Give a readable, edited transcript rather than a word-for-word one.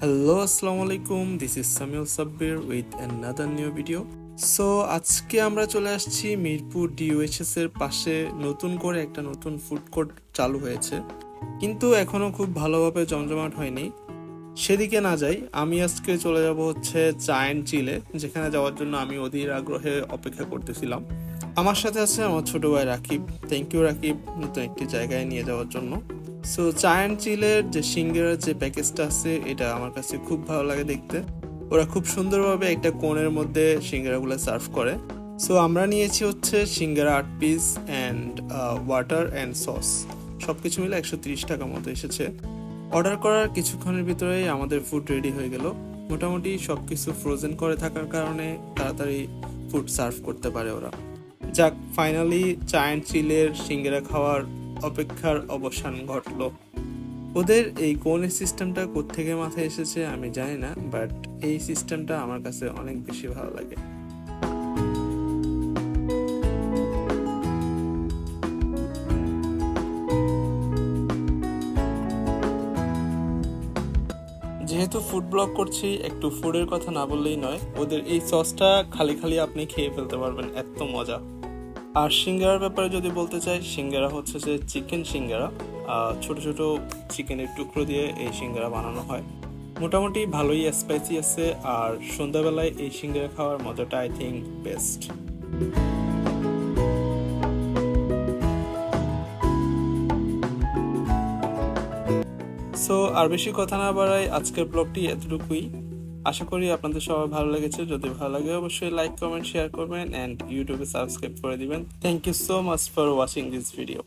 Hello আসসালামু আলাইকুম, this is Samiul Sabbir with another new video. So আজকে আমরা চলে আসছি মিরপুর ডিওএইচএস এর পাশে নতুন করে একটা নতুন ফুড কোর্ট চালু হয়েছে, কিন্তু এখনো খুব ভালোভাবে জমজমাট হয়নি। সেদিকে না যাই, আমি আজকে চলে যাব হচ্ছে জায়ান্ট চিলে, যেখানে যাওয়ার জন্য আমি অধীর আগ্রহে অপেক্ষা করতেছিলাম। আমার সাথে আছে আমার ছোট ভাই রাকিব। থ্যাংক ইউ রাকিব নতুন একটি জায়গায় নিয়ে যাওয়ার জন্য। সো জায়ান্ট চিলের যে সিঙ্গারার যে প্যাকেজটা আছে, এটা আমার কাছে খুব ভালো লাগে দেখতে। ওরা খুব সুন্দরভাবে একটা কোণের মধ্যে সিঙ্গারাগুলো সার্ভ করে। সো আমরা নিয়েছি হচ্ছে সিঙ্গারা 8 piece and water and sauce, সব কিছু মিলে 130 টাকা মতো এসেছে। অর্ডার করার কিছুক্ষণের ভিতরেই আমাদের ফুড রেডি হয়ে গেল। মোটামুটি সব কিছু ফ্রোজেন করে থাকার কারণে তাড়াতাড়ি ফুড সার্ভ করতে পারে ওরা। যাক, ফাইনালি জায়ান্ট চিলের সিঙ্গারা খাওয়ার অপেক্ষার অবসান ঘটলো। ওদের এই কোনের সিস্টেমটা কোত্থেকে মাথায় এসেছে আমি জানি না, বাট এই সিস্টেমটা আমার কাছে অনেক বেশি ভালো লাগে। যেহেতু ফুড ব্লগ করছি, একটু ফুডের কথা না বললেই নয়। ওদের এই সসটা খালি খালি আপনি খেয়ে ফেলতে পারবেন, এত মজা। আর সিঙ্গারার ব্যাপারে যদি বলতে চাই, সিঙ্গারা হচ্ছে যে চিকেন সিঙ্গারা, ছোট ছোট চিকেনের টুকরো দিয়ে এই সিঙ্গারা বানানো হয়। মোটামুটি ভালোই স্পাইসি আছে, আর সন্ধ্যাবেলায় এই সিঙ্গারা খাওয়ার মজাটা আই থিঙ্ক বেস্ট। সো আর বেশি কথা না বাড়াই, আজকের ব্লগটি এতটুকুই। আশা করি আপনাদের সবার ভালো লেগেছে। যদি ভালো লাগে অবশ্যই লাইক কমেন্ট শেয়ার করবেন অ্যান্ড ইউটিউবে সাবস্ক্রাইব করে দিবেন। Thank you so much for watching this video.